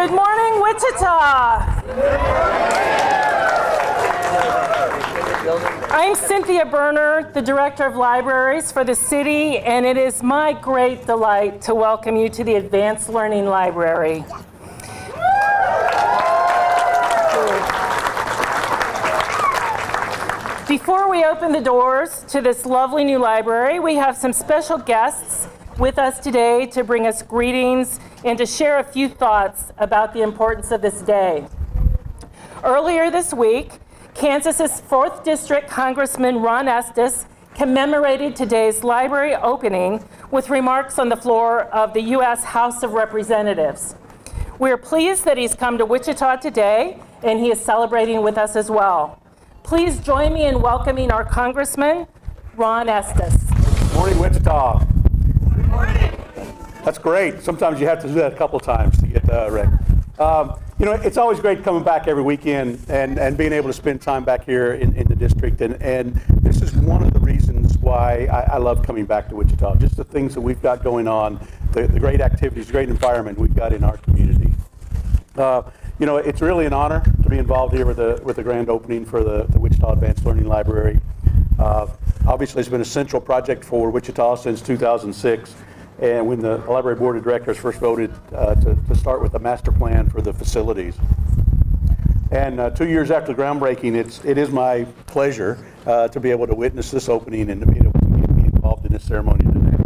Good morning, Wichita. I'm Cynthia Berner, the Director of Libraries for the city, and it is my great delight to welcome you to the Advanced Learning Library. Before we open the doors to this lovely new library, we have some special guests with us today to bring us greetings and to share a few thoughts about the importance of this day. Earlier this week, Kansas's 4th District Congressman Ron Estes commemorated today's library opening with remarks on the floor of the U.S. House of Representatives. We're pleased that he's come to Wichita today, and he is celebrating with us as well. Please join me in welcoming our Congressman, Ron Estes. Good morning, Wichita. Good morning. That's great. Sometimes you have to do that a couple of times to get right. You know, it's always great coming back every weekend and being able to spend time back here in the district. And this is one of the reasons why I love coming back to Wichita. Just the things that we've got going on, the great activities, the great environment we've got in our community. You know, it's really an honor to be involved here with the grand opening for the Wichita Advanced Learning Library. Obviously, it's been a central project for Wichita since 2006. And when the Library Board of Directors first voted to start with a master plan for the facilities. And 2 years after the groundbreaking, it is my pleasure to be able to witness this opening and to be able to be involved in this ceremony today.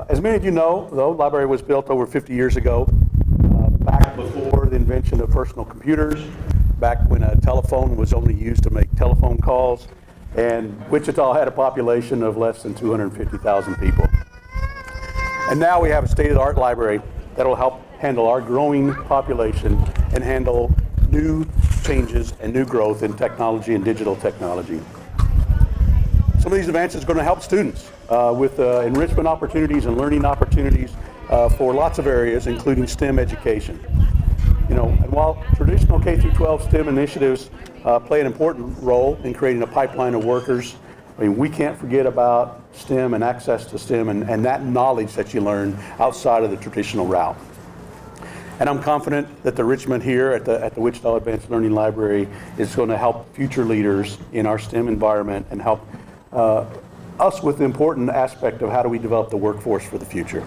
As many of you know, though, the library was built over 50 years ago, back before the invention of personal computers, back when a telephone was only used to make telephone calls, and Wichita had a population of less than 250,000 people. And now we have a state-of-the-art library that will help handle our growing population and handle new changes and new growth in technology and digital technology. Some of these advances are going to help students with enrichment opportunities and learning opportunities for lots of areas, including STEM education. You know, and while traditional K-12 STEM initiatives play an important role in creating a pipeline of workers, I mean, we can't forget about STEM and access to STEM and that knowledge that you learn outside of the traditional route. And I'm confident that the enrichment here at the Wichita Advanced Learning Library is going to help future leaders in our STEM environment and help us with the important aspect of how do we develop the workforce for the future.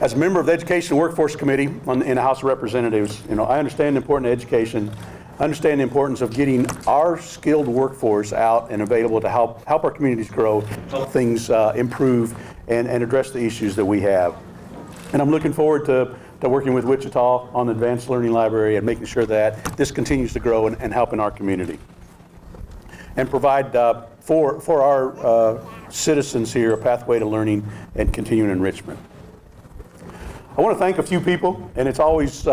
As a member of the Education and Workforce Committee in the House of Representatives, you know, I understand the importance of education. I understand the importance of getting our skilled workforce out and available to help our communities grow, help things improve, and address the issues that we have. And I'm looking forward to working with Wichita on the Advanced Learning Library and making sure that this continues to grow and help in our community. And provide for our citizens here a pathway to learning and continuing enrichment. I want to thank a few people, and it's always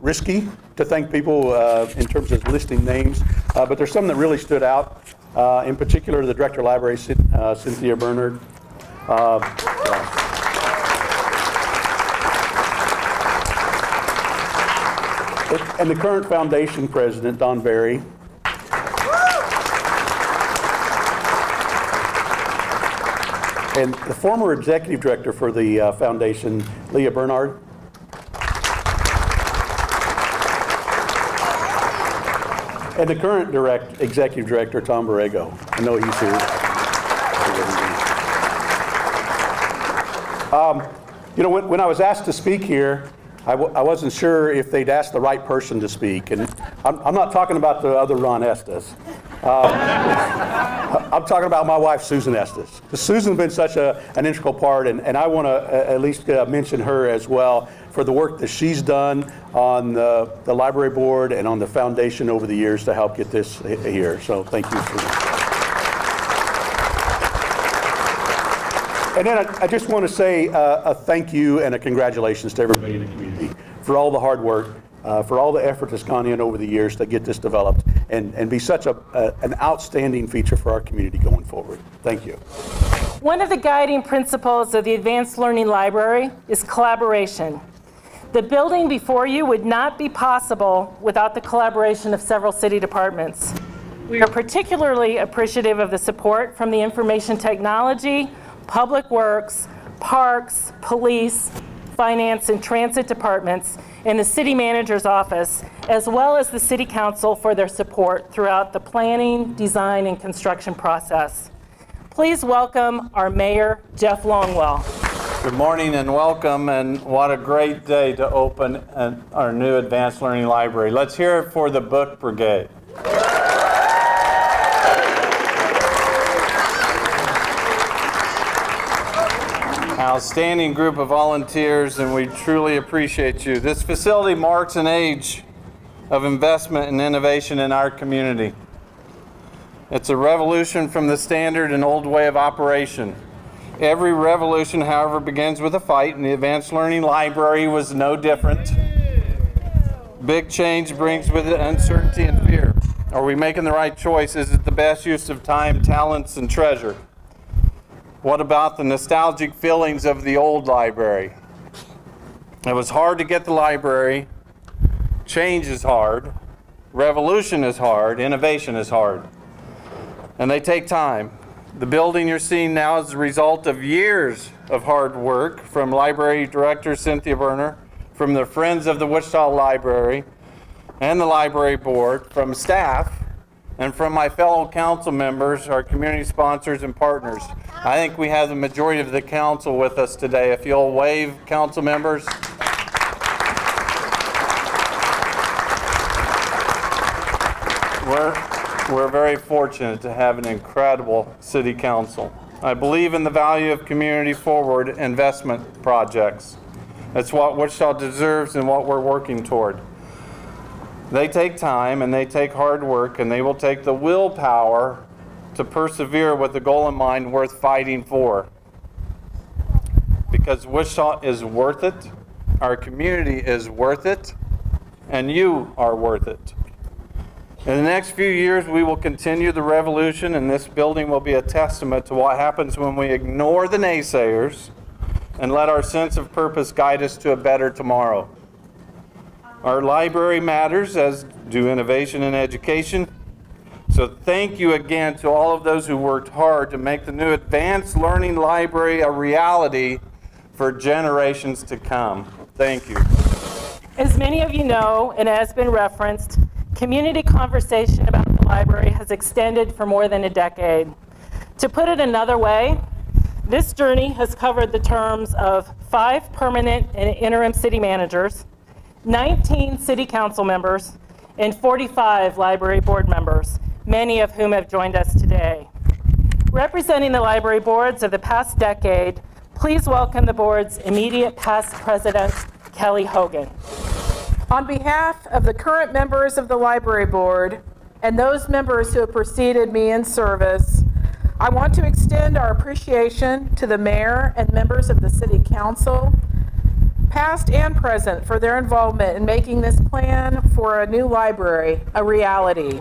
risky to thank people in terms of listing names, but there's some that really stood out. In particular, the Director of Library, Cynthia Berner. And the current foundation president, Don Berry. And the former executive director for the foundation, Leah Bernard. And the current executive director, Tom Borrego. I know he's here. You know, when I was asked to speak here, I wasn't sure if they'd asked the right person to speak. And I'm not talking about the other Ron Estes. I'm talking about my wife, Susan Estes. Susan's been such an integral part, and I want to at least mention her as well for the work that she's done on the library board and on the foundation over the years to help get this here. So thank you, Susan. And then I just want to say a thank you and a congratulations to everybody in the community for all the hard work, for all the effort that's gone in over the years to get this developed and be such an outstanding feature for our community going forward. Thank you. One of the guiding principles of the Advanced Learning Library is collaboration. The building before you would not be possible without the collaboration of several city departments. We are particularly appreciative of the support from the Information Technology, Public Works, Parks, Police, finance, and transit departments in the city manager's office, as well as the city council for their support throughout the planning, design, and construction process. Please welcome our mayor, Jeff Longwell. Good morning and welcome, and what a great day to open our new Advanced Learning Library. Let's hear it for the Book Brigade. Outstanding group of volunteers, and we truly appreciate you. This facility marks an age of investment and innovation in our community. It's a revolution from the standard and old way of operation. Every revolution, however, begins with a fight, and the Advanced Learning Library was no different. Big change brings with it uncertainty and fear. Are we making the right choice? Is it the best use of time, talents, and treasure? What about the nostalgic feelings of the old library? It was hard to get the library. Change is hard. Revolution is hard. Innovation is hard. And they take time. The building you're seeing now is the result of years of hard work from Library Director Cynthia Berner, from the Friends of the Wichita Library and the Library Board, from staff, and from my fellow council members, our community sponsors and partners. I think we have the majority of the council with us today. If you'll wave, council members. We're very fortunate to have an incredible city council. I believe in the value of community forward investment projects. That's what Wichita deserves and what we're working toward. They take time and they take hard work, and they will take the willpower to persevere with the goal in mind worth fighting for. Because Wichita is worth it, our community is worth it, and you are worth it. In the next few years, we will continue the revolution, and this building will be a testament to what happens when we ignore the naysayers and let our sense of purpose guide us to a better tomorrow. Our library matters, as do innovation and education. So thank you again to all of those who worked hard to make the new Advanced Learning Library a reality for generations to come. Thank you. As many of you know, and has been referenced, community conversation about the library has extended for more than a decade. To put it another way, this journey has covered the terms of 5 permanent and interim city managers, 19 city council members, and 45 library board members, many of whom have joined us today. Representing the library boards of the past decade, please welcome the board's immediate past president, Kelly Hogan. On behalf of the current members of the library board and those members who have preceded me in service, I want to extend our appreciation to the mayor and members of the city council, past and present, for their involvement in making this plan for a new library a reality.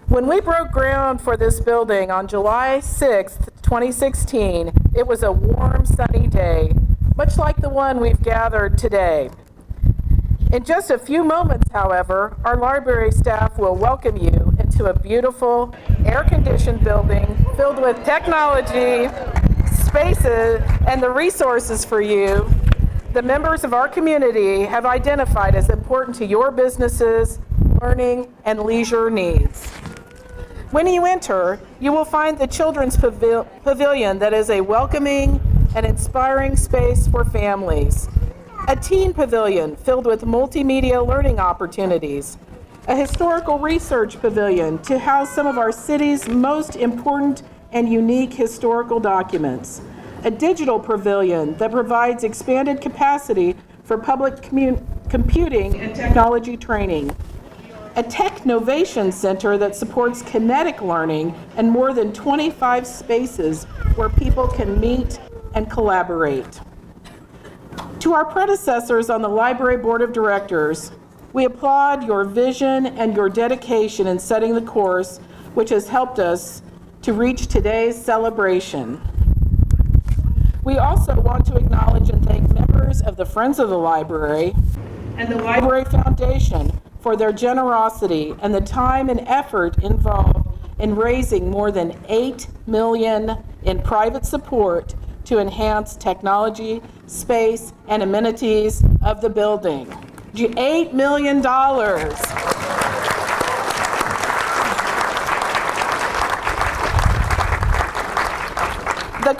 When we broke ground for this building on July 6th, 2016, it was a warm, sunny day, much like the one we've gathered today. In just a few moments, however, our library staff will welcome you into a beautiful, air-conditioned building filled with technology, spaces, and the resources for you the members of our community have identified as important to your businesses, learning, and leisure needs. When you enter, you will find the Children's Pavilion that is a welcoming and inspiring space for families, a teen pavilion filled with multimedia learning opportunities, a historical research pavilion to house some of our city's most important and unique historical documents, a digital pavilion that provides expanded capacity for public computing and technology training, a Technovation Center that supports kinetic learning, and more than 25 spaces where people can meet and collaborate. To our predecessors on the Library Board of Directors, we applaud your vision and your dedication in setting the course, which has helped us to reach today's celebration. We also want to acknowledge and thank members of the Friends of the Library and the Library Foundation for their generosity and the time and effort involved in raising more than $8 million in private support to enhance technology, space, and amenities of the building. $8 million. The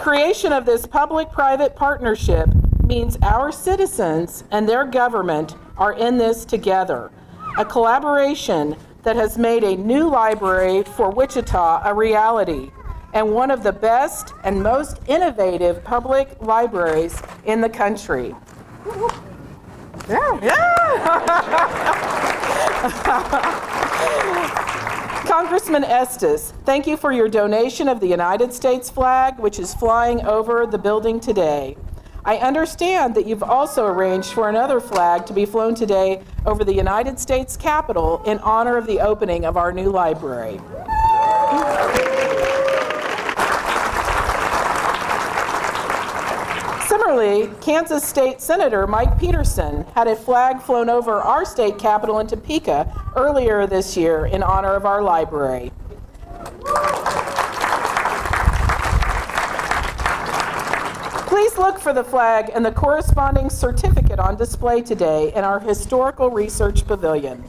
creation of this public-private partnership means our citizens and their government are in this together. A collaboration that has made a new library for Wichita a reality, and one of the best and most innovative public libraries in the country. Congressman Estes, thank you for your donation of the United States flag, which is flying over the building today. I understand that you've also arranged for another flag to be flown today over the United States Capitol in honor of the opening of our new library. Similarly, Kansas State Senator Mike Peterson had a flag flown over our state capitol in Topeka earlier this year in honor of our library. Please look for the flag and the corresponding certificate on display today in our Historical Research Pavilion.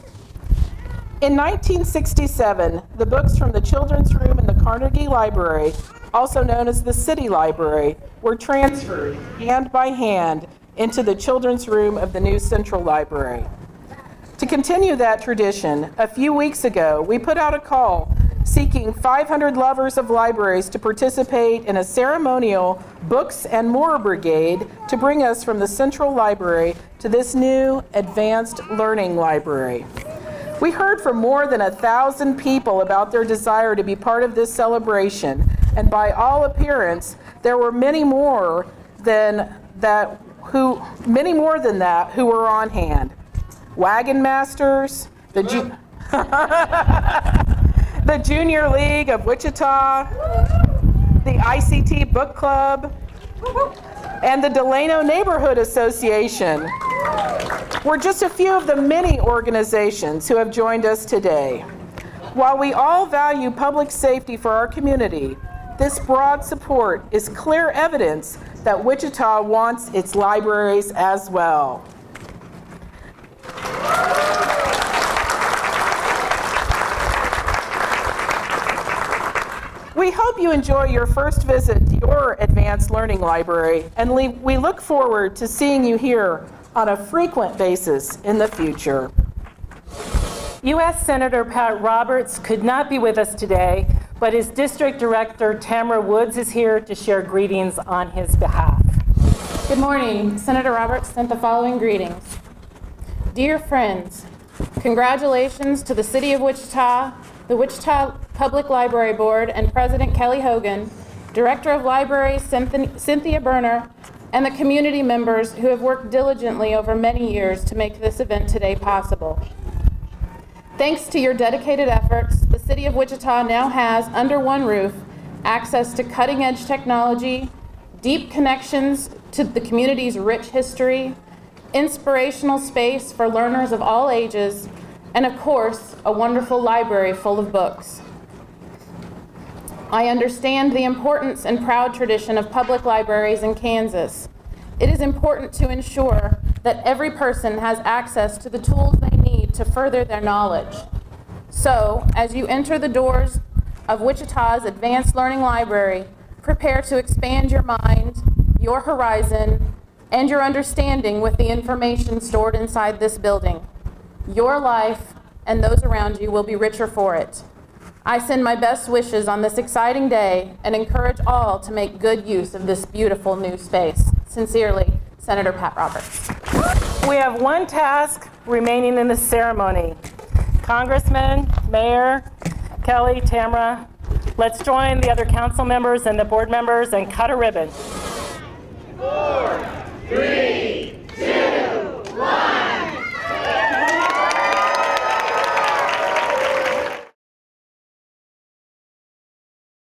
In 1967, the books from the Children's Room in the Carnegie Library, also known as the City Library, were transferred hand by hand into the Children's Room of the new Central Library. To continue that tradition, a few weeks ago, we put out a call seeking 500 lovers of libraries to participate in a ceremonial Books and More Brigade to bring us from the Central Library to this new advanced learning library. We heard from more than 1,000 people about their desire to be part of this celebration, and by all appearance, there were many more than that who were on hand. Wagon Masters, the Junior League of Wichita, the ICT Book Club, and the Delano Neighborhood Association were just a few of the many organizations who have joined us today. While we all value public safety for our community, this broad support is clear evidence that Wichita wants its libraries as well. We hope you enjoy your first visit to your advanced learning library, and we look forward to seeing you here on a frequent basis in the future. U.S. Senator Pat Roberts could not be with us today, but his District Director Tamara Woods is here to share greetings on his behalf. Good morning. Senator Roberts sent the following greetings. Dear friends, congratulations to the City of Wichita, the Wichita Public Library Board, and President Kelly Hogan, Director of Libraries Cynthia Berner, and the community members who have worked diligently over many years to make this event today possible. Thanks to your dedicated efforts, the City of Wichita now has, under one roof, access to cutting-edge technology, deep connections to the community's rich history, inspirational space for learners of all ages, and of course, a wonderful library full of books. I understand the importance and proud tradition of public libraries in Kansas. It is important to ensure that every person has access to the tools they need to further their knowledge. So, as you enter the doors of Wichita's Advanced Learning Library, prepare to expand your mind, your horizon, and your understanding with the information stored inside this building. Your life and those around you will be richer for it. I send my best wishes on this exciting day and encourage all to make good use of this beautiful new space. Sincerely, Senator Pat Roberts. We have one task remaining in the ceremony. Congressman, Mayor, Kelly, Tamara, let's join the other council members and the board members and cut a ribbon. 4,